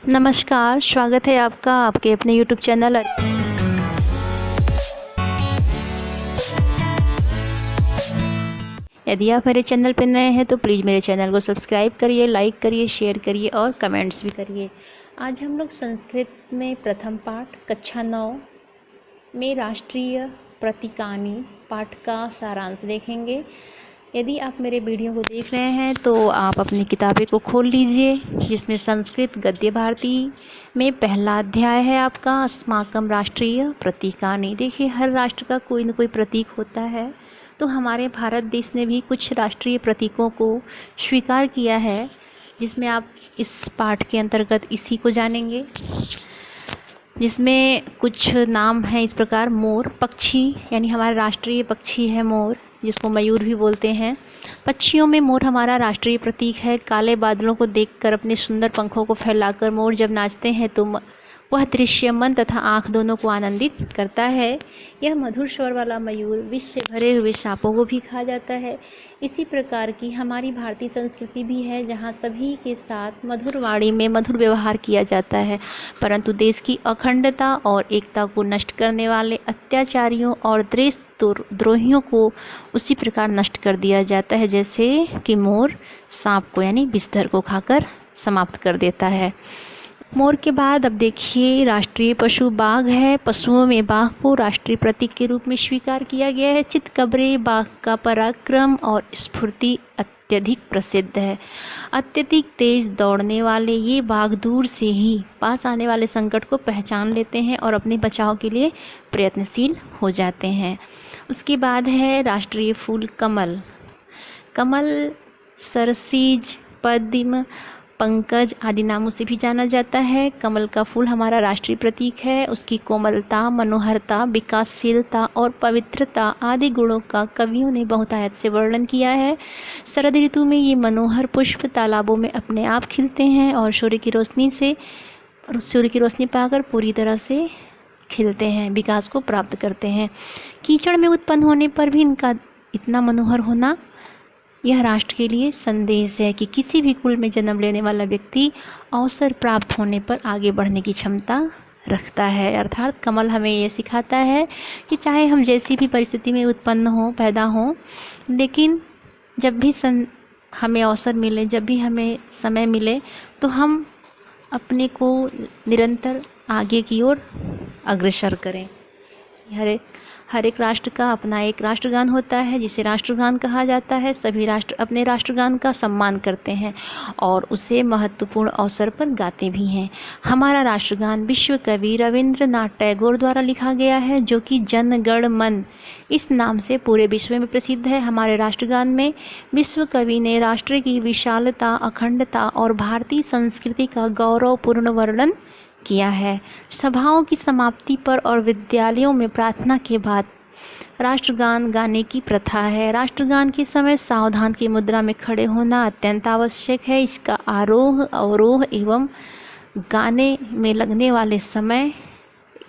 नमस्कार, स्वागत है आपका आपके अपने यूट्यूब चैनल। यदि आप मेरे चैनल पर नए हैं तो प्लीज़ मेरे चैनल को सब्सक्राइब करिए, लाइक करिए, शेयर करिए और कमेंट्स भी करिए। आज हम लोग संस्कृत में प्रथम पाठ कक्षा 9 में राष्ट्रीय प्रतीकानी पाठ का सारांश देखेंगे। यदि आप मेरे वीडियो को देख रहे हैं तो आप अपनी किताबें को खोल लीजिए, जिसमें संस्कृत गद्य भारती में पहला अध्याय है आपका अस्माकं राष्ट्रीय प्रतीकानि। देखिए, हर राष्ट्र का कोई न कोई प्रतीक होता है, तो हमारे भारत देश ने भी कुछ राष्ट्रीय प्रतीकों को स्वीकार किया है, जिसमें आप इस पाठ के अंतर्गत इसी को जानेंगे। जिसमें कुछ नाम हैं इस प्रकार: मोर, पक्षी, यानी हमारा राष्ट्रीय पक्षी है मोर, जिसको मयूर भी बोलते हैं। पक्षियों में मोर हमारा राष्ट्रीय प्रतीक है। काले बादलों को देखकर अपने सुंदर पंखों को फैलाकर मोर जब नाचते हैं तो वह दृश्य मन तथा आँख दोनों को आनंदित करता है। यह मधुर स्वर वाला मयूर विष से भरे हुए सांपों को भी खा जाता है। इसी प्रकार की हमारी भारतीय संस्कृति भी है, जहाँ सभी के साथ मधुर वाणी में मधुर व्यवहार किया जाता है, परंतु देश की अखंडता और एकता को नष्ट करने वाले अत्याचारियों और देशद्रोहियों को उसी प्रकार नष्ट कर दिया जाता है, जैसे कि मोर सांप को यानी बिस्तर को खाकर समाप्त कर देता है। मोर के बाद अब देखिए राष्ट्रीय पशु बाघ है। पशुओं में बाघ को राष्ट्रीय प्रतीक के रूप में स्वीकार किया गया है। चितकबरे बाघ का पराक्रम और स्फूर्ति अत्यधिक प्रसिद्ध है। अत्यधिक तेज दौड़ने वाले ये बाघ दूर से ही पास आने वाले संकट को पहचान लेते हैं और अपने बचाव के लिए प्रयत्नशील हो जाते हैं। उसके बाद है राष्ट्रीय फूल कमल। कमल सरसीज, पद्म, पंकज आदि नामों से भी जाना जाता है। कमल का फूल हमारा राष्ट्रीय प्रतीक है। उसकी कोमलता, मनोहरता, विकासशीलता और पवित्रता आदि गुणों का कवियों ने बहुतायत से वर्णन किया है। शरद ऋतु में ये मनोहर पुष्प तालाबों में अपने आप खिलते हैं और सूर्य की रोशनी पाकर पूरी तरह से खिलते हैं, विकास को प्राप्त करते हैं। कीचड़ में उत्पन्न होने पर भी इनका इतना मनोहर होना यह राष्ट्र के लिए संदेश है कि किसी भी कुल में जन्म लेने वाला व्यक्ति अवसर प्राप्त होने पर आगे बढ़ने की क्षमता रखता है। अर्थात कमल हमें यह सिखाता है कि चाहे हम जैसी भी परिस्थिति में उत्पन्न हो, पैदा हों, लेकिन जब भी हमें अवसर मिले, जब भी हमें समय मिले, तो हम अपने को निरंतर आगे की ओर अग्रसर करें। हर एक राष्ट्र का अपना एक राष्ट्रगान होता है, जिसे राष्ट्रगान कहा जाता है। सभी राष्ट्र अपने राष्ट्रगान का सम्मान करते हैं और उसे महत्वपूर्ण अवसर पर गाते भी हैं। हमारा राष्ट्रगान विश्व कवि रविंद्रनाथ टैगोर द्वारा लिखा गया है, जो कि जन गण मन इस नाम से पूरे विश्व में प्रसिद्ध है। हमारे राष्ट्रगान में विश्व कवि ने राष्ट्र की विशालता, अखंडता और भारतीय संस्कृति का गौरवपूर्ण वर्णन किया है। सभाओं की समाप्ति पर और विद्यालयों में प्रार्थना के बाद राष्ट्रगान गाने की प्रथा है। राष्ट्रगान के समय सावधान की मुद्रा में खड़े होना अत्यंत आवश्यक है। इसका आरोह, अवरोह एवं गाने में लगने वाले समय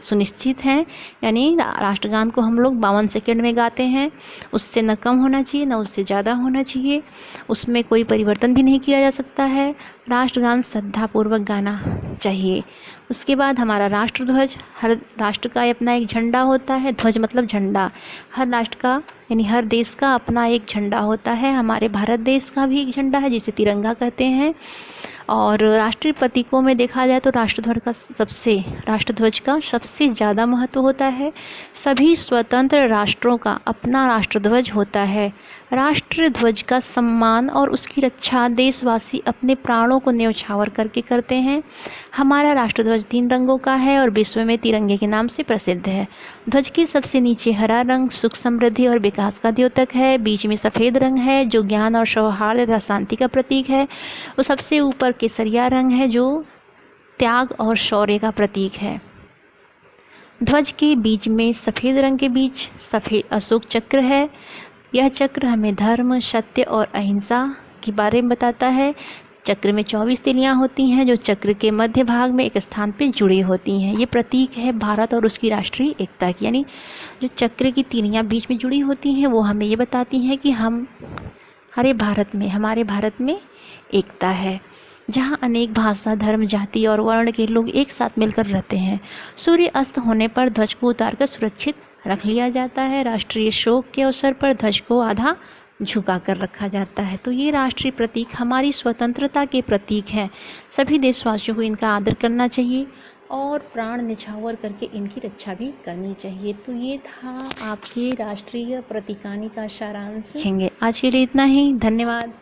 सुनिश्चित हैं। यानी राष्ट्रगान को हम लोग 52 सेकंड में गाते हैं, उससे न कम होना चाहिए न उससे ज़्यादा होना चाहिए। उसमें कोई परिवर्तन भी नहीं किया जा सकता है। राष्ट्रगान श्रद्धापूर्वक गाना चाहिए। उसके बाद हमारा राष्ट्रध्वज। हर राष्ट्र का अपना एक झंडा होता है। ध्वज मतलब झंडा। हर राष्ट्र का यानी हर देश का अपना एक झंडा होता है। हमारे भारत देश का भी एक झंडा है, जिसे तिरंगा कहते हैं। और राष्ट्रीय प्रतीकों में देखा जाए तो राष्ट्रध्वज का सबसे ज़्यादा महत्व होता है। सभी स्वतंत्र राष्ट्रों का अपना राष्ट्रध्वज होता है। राष्ट्रध्वज का सम्मान और उसकी रक्षा देशवासी अपने प्राणों को न्यौछावर करके करते हैं। हमारा राष्ट्रध्वज 3 रंगों का है और विश्व में तिरंगे के नाम से प्रसिद्ध है। ध्वज के सबसे नीचे हरा रंग सुख, समृद्धि और विकास का द्योतक है। बीच में सफ़ेद रंग है, जो ज्ञान और सौहार्द तथा शांति का प्रतीक है। और सबसे ऊपर केसरिया रंग है, जो त्याग और शौर्य का प्रतीक है। ध्वज के बीच में सफ़ेद रंग के बीच सफ़ेद अशोक चक्र है। यह चक्र हमें धर्म, सत्य और अहिंसा के बारे में बताता है। चक्र में 24 तिलियाँ होती हैं, जो चक्र के मध्य भाग में एक स्थान पर जुड़ी होती हैं। ये प्रतीक है भारत और उसकी राष्ट्रीय एकता की। यानी जो चक्र की तिलियाँ बीच में जुड़ी होती हैं, वो हमें ये बताती हैं कि हमारे भारत में एकता है। जहाँ अनेक भाषा, धर्म, जाति और वर्ण के लोग एक साथ मिलकर रहते हैं। सूर्य अस्त होने पर ध्वज को उतारकर सुरक्षित रख लिया जाता है। राष्ट्रीय शोक के अवसर पर ध्वज को आधा झुका कर रखा जाता है। तो ये राष्ट्रीय प्रतीक हमारी स्वतंत्रता के प्रतीक हैं। सभी देशवासियों को इनका आदर करना चाहिए और प्राण न्यौछावर करके इनकी रक्षा भी करनी चाहिए। तो ये था आपके राष्ट्रीय प्रतीकानी का सारांश। आज के लिए इतना ही। धन्यवाद।